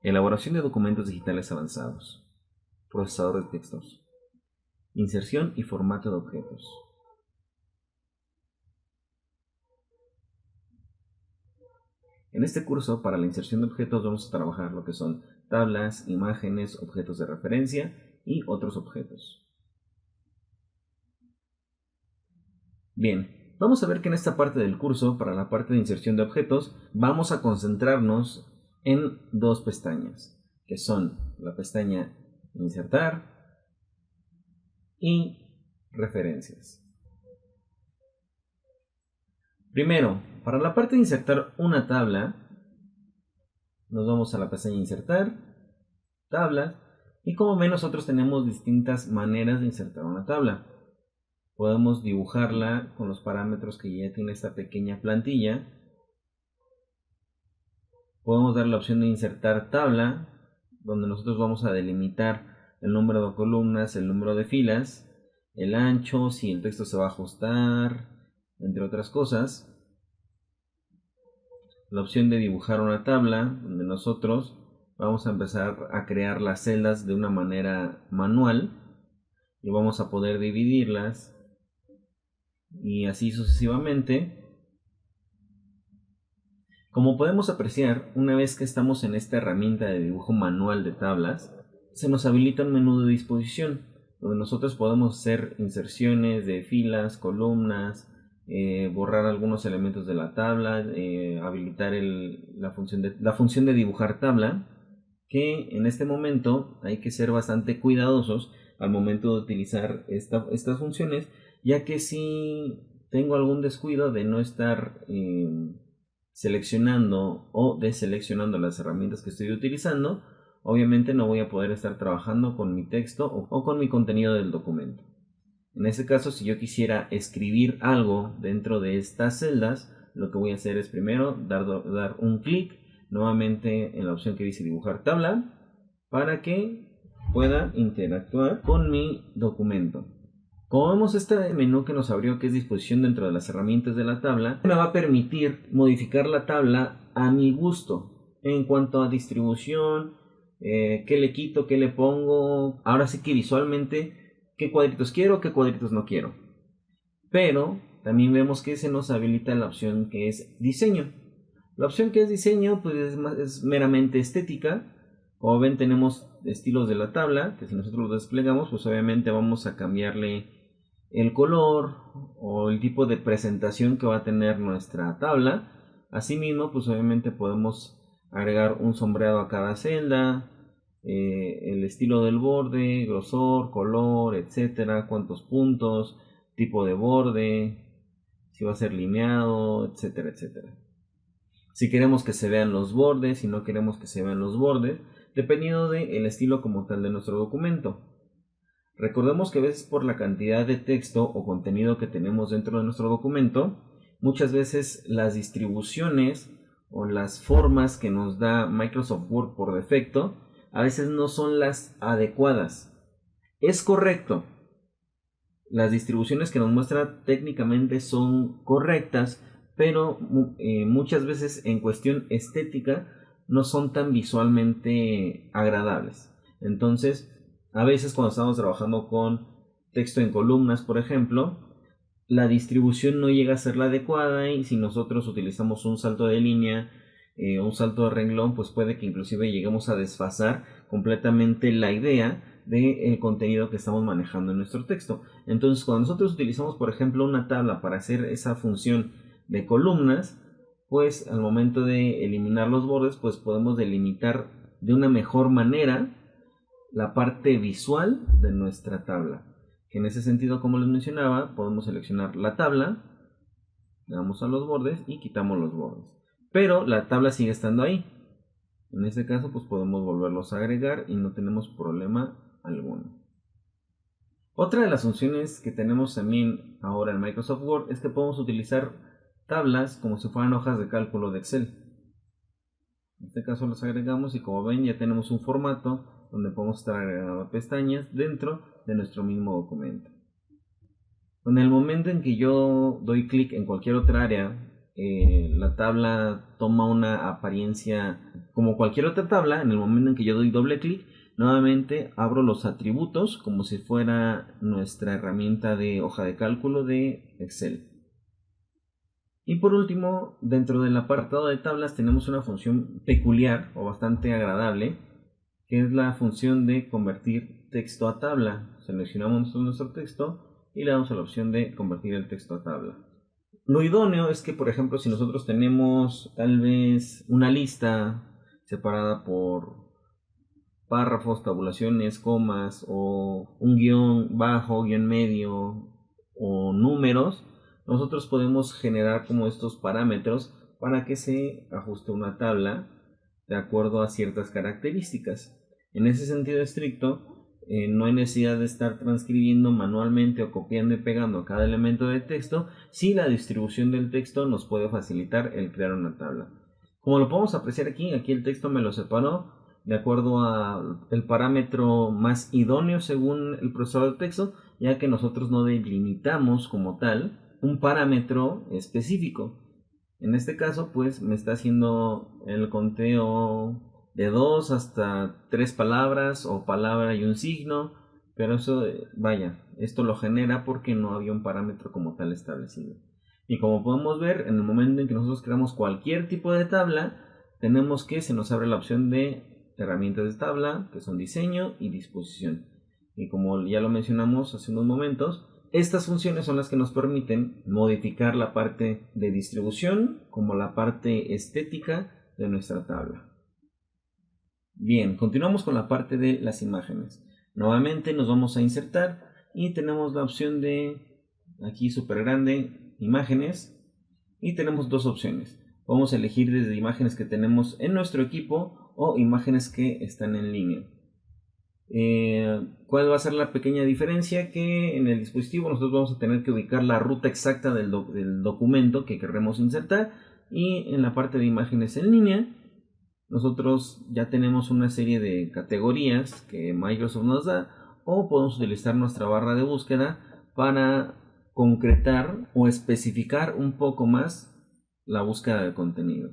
elaboración de documentos digitales avanzados, procesador de textos, inserción y formato de objetos. En este curso, para la inserción de objetos, vamos a trabajar lo que son tablas, imágenes, objetos de referencia y otros objetos. Bien, vamos a ver que en esta parte del curso, para la parte de inserción de objetos, vamos a concentrarnos en dos pestañas, que son la pestaña Insertar y Referencias. Primero, para la parte de insertar una tabla, nos vamos a la pestaña Insertar, Tablas, y como ven nosotros tenemos distintas maneras de insertar una tabla. Podemos dibujarla con los parámetros que ya tiene esta pequeña plantilla. Podemos dar la opción de insertar tabla, donde nosotros vamos a delimitar el número de columnas, el número de filas, el ancho, si el texto se va a ajustar, entre otras cosas. La opción de dibujar una tabla, donde nosotros vamos a empezar a crear las celdas de una manera manual y vamos a poder dividirlas y así sucesivamente. Como podemos apreciar, una vez que estamos en esta herramienta de dibujo manual de tablas, se nos habilita un menú de disposición, donde nosotros podemos hacer inserciones de filas, columnas, borrar algunos elementos de la tabla, habilitar la función de dibujar tabla, que en este momento hay que ser bastante cuidadosos al momento de utilizar estas funciones, ya que si tengo algún descuido de no estar seleccionando o deseleccionando las herramientas que estoy utilizando, obviamente no voy a poder estar trabajando con mi texto o con mi contenido del documento. En este caso, si yo quisiera escribir algo dentro de estas celdas, lo que voy a hacer es primero dar un clic nuevamente en la opción que dice dibujar tabla para que pueda interactuar con mi documento. Como vemos, este menú que nos abrió, que es disposición dentro de las herramientas de la tabla, me va a permitir modificar la tabla a mi gusto en cuanto a distribución, qué le quito, qué le pongo. Ahora sí que visualmente qué cuadritos quiero, qué cuadritos no quiero. Pero también vemos que se nos habilita la opción que es diseño. La opción que es diseño pues es meramente estética. Como ven, tenemos estilos de la tabla, que si nosotros los desplegamos, pues obviamente vamos a cambiarle el color o el tipo de presentación que va a tener nuestra tabla. Asimismo, pues obviamente podemos agregar un sombreado a cada celda, el estilo del borde, grosor, color, etcétera, cuántos puntos, tipo de borde, si va a ser lineado, etcétera, etcétera. Si queremos que se vean los bordes, si no queremos que se vean los bordes, dependiendo del estilo como tal de nuestro documento. Recordemos que a veces por la cantidad de texto o contenido que tenemos dentro de nuestro documento, muchas veces las distribuciones o las formas que nos da Microsoft Word por defecto a veces no son las adecuadas. Es correcto, las distribuciones que nos muestra técnicamente son correctas, pero muchas veces en cuestión estética no son tan visualmente agradables. Entonces, a veces cuando estamos trabajando con texto en columnas, por ejemplo, la distribución no llega a ser la adecuada, y si nosotros utilizamos un salto de línea, un salto de renglón, pues puede que inclusive lleguemos a desfasar completamente la idea del contenido que estamos manejando en nuestro texto. Entonces, cuando nosotros utilizamos, por ejemplo, una tabla para hacer esa función de columnas, pues al momento de eliminar los bordes, pues podemos delimitar de una mejor manera la parte visual de nuestra tabla. Que en ese sentido, como les mencionaba, podemos seleccionar la tabla, le damos a los bordes y quitamos los bordes. Pero la tabla sigue estando ahí. En este caso, pues podemos volverlos a agregar y no tenemos problema alguno. Otra de las funciones que tenemos también ahora en Microsoft Word es que podemos utilizar tablas como si fueran hojas de cálculo de Excel. En este caso las agregamos y como ven ya tenemos un formato donde podemos estar agregando pestañas dentro de nuestro mismo documento. En el momento en que yo doy clic en cualquier otra área, la tabla toma una apariencia Como cualquier otra tabla, en el momento en que yo doy doble clic, nuevamente abro los atributos como si fuera nuestra herramienta de hoja de cálculo de Excel. Y por último, dentro del apartado de tablas tenemos una función peculiar o bastante agradable, que es la función de convertir texto a tabla. Seleccionamos nuestro texto y le damos a la opción de convertir el texto a tabla. Lo idóneo es que, por ejemplo, si nosotros tenemos tal vez una lista separada por párrafos, tabulaciones, comas, o un guión bajo, guión medio o números, nosotros podemos generar como estos parámetros para que se ajuste una tabla de acuerdo a ciertas características. En ese sentido estricto, no hay necesidad de estar transcribiendo manualmente o copiando y pegando cada elemento de texto si la distribución del texto nos puede facilitar el crear una tabla. Como lo podemos apreciar aquí el texto me lo separó de acuerdo al parámetro más idóneo según el procesador de texto, ya que nosotros no delimitamos como tal un parámetro específico. En este caso, pues me está haciendo el conteo de 2 hasta 3 palabras o palabra y un signo, pero eso, vaya, esto lo genera porque no había un parámetro como tal establecido. Y como podemos ver, en el momento en que nosotros creamos cualquier tipo de tabla, tenemos que se nos abre la opción de herramientas de tabla, que son diseño y disposición. Y como ya lo mencionamos hace unos momentos, estas funciones son las que nos permiten modificar la parte de distribución como la parte estética de nuestra tabla. Bien, continuamos con la parte de las imágenes. Nuevamente nos vamos a insertar y tenemos la opción de, aquí súper grande, imágenes, y tenemos dos opciones. Vamos a elegir desde imágenes que tenemos en nuestro equipo o imágenes que están en línea. ¿Cuál va a ser la pequeña diferencia? Que en el dispositivo nosotros vamos a tener que ubicar la ruta exacta del documento que queremos insertar, y en la parte de imágenes en línea nosotros ya tenemos una serie de categorías que Microsoft nos da, o podemos utilizar nuestra barra de búsqueda para concretar o especificar un poco más la búsqueda de contenido.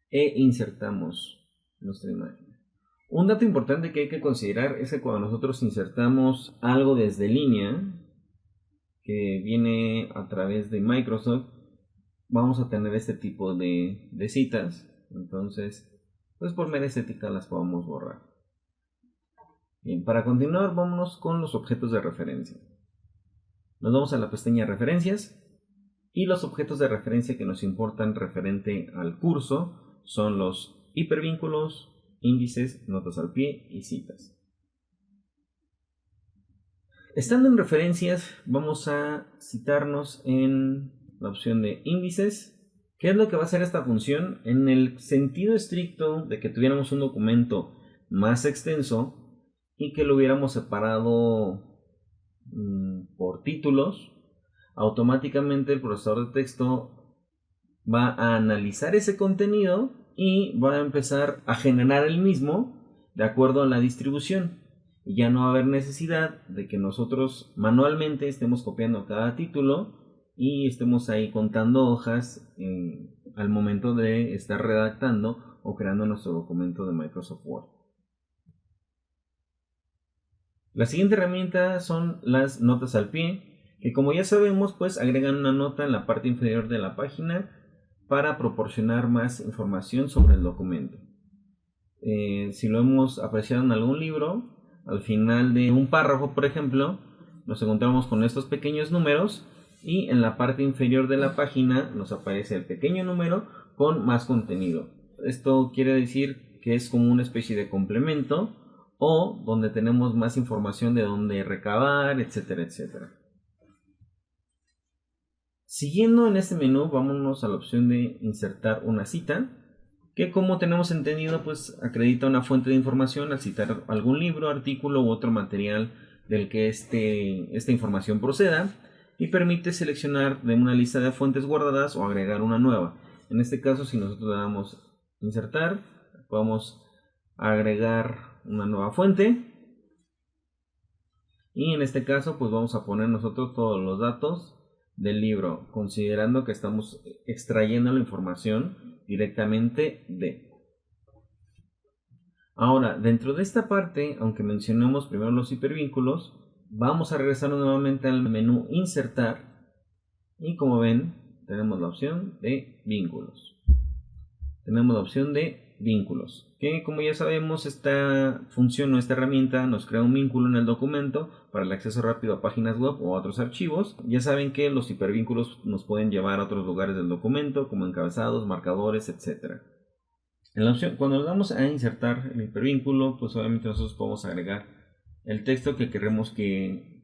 E insertamos nuestra imagen. Un dato importante que hay que considerar es que cuando nosotros insertamos algo desde línea que viene a través de Microsoft, vamos a tener este tipo de citas. Entonces, pues por mera estética las podemos borrar. Bien, para continuar, vámonos con los objetos de referencia. Nos vamos a la pestaña Referencias, y los objetos de referencia que nos importan referente al curso son los hipervínculos, índices, notas al pie y citas. Estando en referencias, vamos a citarnos en la opción de índices. ¿Qué es lo que va a hacer esta función? En el sentido estricto de que tuviéramos un documento más extenso y que lo hubiéramos separado por títulos, automáticamente el procesador de texto va a analizar ese contenido y va a empezar a generar el mismo de acuerdo a la distribución. Y ya no va a haber necesidad de que nosotros manualmente estemos copiando cada título y estemos ahí contando hojas al momento de estar redactando o creando nuestro documento de Microsoft Word. La siguiente herramienta son las notas al pie, que como ya sabemos, pues agregan una nota en la parte inferior de la página para proporcionar más información sobre el documento. Si lo hemos apreciado en algún libro, al final de un párrafo, por ejemplo, nos encontramos con estos pequeños números, y en la parte inferior de la página nos aparece el pequeño número con más contenido. Esto quiere decir que es como una especie de complemento, o donde tenemos más información de dónde recabar, etcétera, etcétera. Siguiendo en este menú, vámonos a la opción de insertar una cita, que como tenemos entendido, pues acredita una fuente de información al citar algún libro, artículo u otro material del que esta información proceda, y permite seleccionar de una lista de fuentes guardadas o agregar una nueva. En este caso, si nosotros le damos insertar, podemos agregar una nueva fuente, y en este caso pues vamos a poner nosotros todos los datos del libro, considerando que estamos extrayendo la información directamente de. Ahora, dentro de esta parte, aunque mencionemos primero los hipervínculos, vamos a regresar nuevamente al menú insertar y como ven tenemos la opción de vínculos. Tenemos la opción de vínculos, que como ya sabemos esta función o esta herramienta nos crea un vínculo en el documento para el acceso rápido a páginas web o a otros archivos. Ya saben que los hipervínculos nos pueden llevar a otros lugares del documento como encabezados, marcadores, etc. En la opción, cuando le damos a insertar el hipervínculo, pues obviamente nosotros podemos agregar el texto que queremos que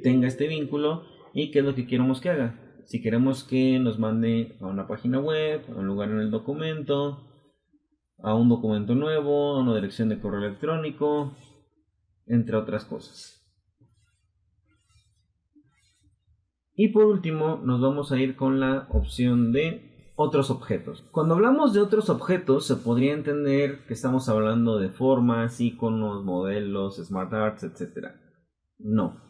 tenga este vínculo y qué es lo que queremos que haga. Si queremos que nos mande a una página web, a un lugar en el documento, a un documento nuevo, a una dirección de correo electrónico, entre otras cosas. Y por último nos vamos a ir con la opción de otros objetos. Cuando hablamos de otros objetos se podría entender que estamos hablando de formas, iconos, modelos, smart arts, etc. No.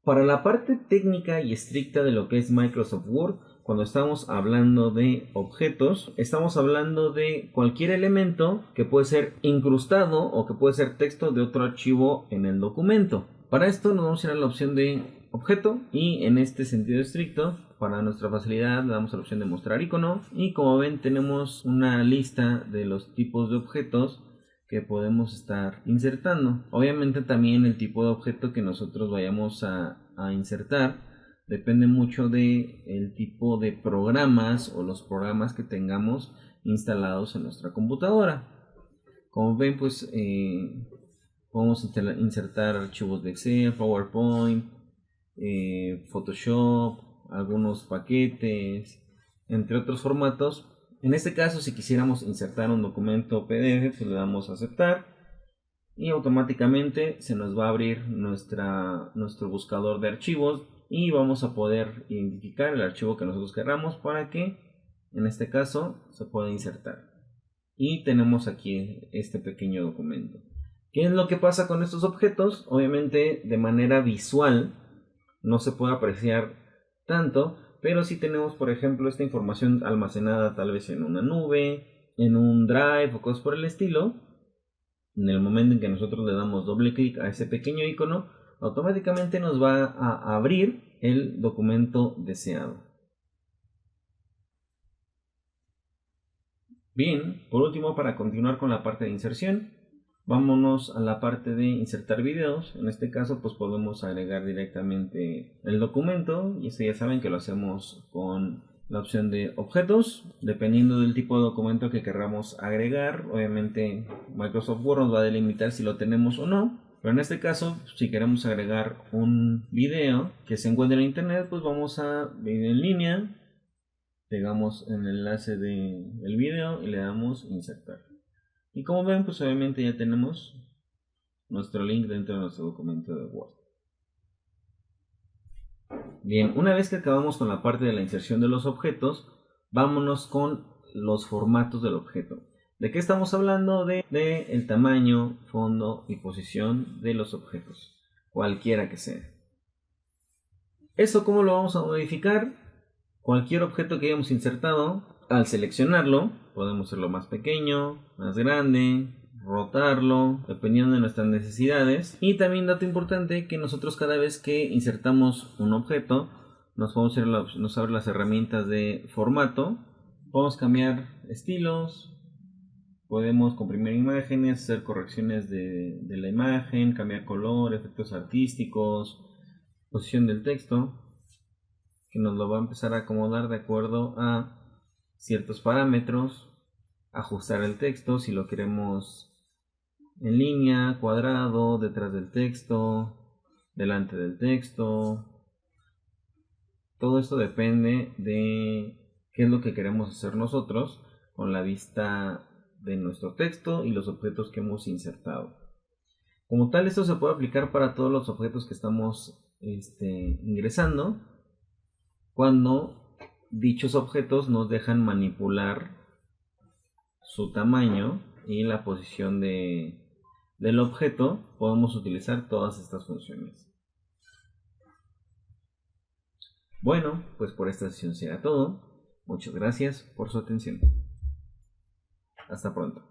Para la parte técnica y estricta de lo que es Microsoft Word, cuando estamos hablando de objetos, estamos hablando de cualquier elemento que puede ser incrustado o que puede ser texto de otro archivo en el documento. Para esto nos vamos a ir a la opción de objeto y en este sentido estricto, para nuestra facilidad, le damos a la opción de mostrar icono y como ven tenemos una lista de los tipos de objetos que podemos estar insertando. Obviamente también el tipo de objeto que nosotros vayamos a insertar depende mucho de el tipo de programas o los programas que tengamos instalados en nuestra computadora. Como ven, pues podemos insertar archivos de Excel, PowerPoint, Photoshop, algunos paquetes, entre otros formatos. En este caso, si quisiéramos insertar un documento PDF, pues le damos a aceptar y automáticamente se nos va a abrir nuestro buscador de archivos y vamos a poder identificar el archivo que nosotros queramos para que en este caso se pueda insertar. Y tenemos aquí este pequeño documento. ¿Qué es lo que pasa con estos objetos? Obviamente de manera visual no se puede apreciar tanto, pero si tenemos por ejemplo esta información almacenada tal vez en una nube, en un drive o cosas por el estilo, en el momento en que nosotros le damos doble clic a ese pequeño icono, automáticamente nos va a abrir el documento deseado. Bien, por último, para continuar con la parte de inserción, vámonos a la parte de insertar videos. En este caso pues podemos agregar directamente el documento y esto ya saben que lo hacemos con la opción de objetos. Dependiendo del tipo de documento que queramos agregar, obviamente Microsoft Word nos va a delimitar si lo tenemos o no. Pero en este caso, si queremos agregar un video que se encuentre en internet, pues vamos a video en línea, pegamos en el enlace del video y le damos insertar. Y como ven, pues obviamente ya tenemos nuestro link dentro de nuestro documento de Word. Bien, una vez que acabamos con la parte de la inserción de los objetos, vámonos con los formatos del objeto. ¿De qué estamos hablando? De el tamaño, fondo y posición de los objetos, cualquiera que sea. ¿Eso cómo lo vamos a modificar? Cualquier objeto que hayamos insertado, al seleccionarlo, podemos hacerlo más pequeño, más grande, rotarlo, dependiendo de nuestras necesidades. Y también dato importante que nosotros cada vez que insertamos un objeto, nos abren las herramientas de formato. Podemos cambiar estilos, podemos comprimir imágenes, hacer correcciones de la imagen, cambiar color, efectos artísticos, posición del texto, que nos lo va a empezar a acomodar de acuerdo a ciertos parámetros, ajustar el texto si lo queremos en línea, cuadrado, detrás del texto, delante del texto. Todo esto depende de qué es lo que queremos hacer nosotros con la vista de nuestro texto y los objetos que hemos insertado. Como tal, esto se puede aplicar para todos los objetos que estamos ingresando cuando dichos objetos nos dejan manipular su tamaño y la posición del objeto. Podemos utilizar todas estas funciones. Bueno, pues por esta sesión será todo. Muchas gracias por su atención. Hasta pronto.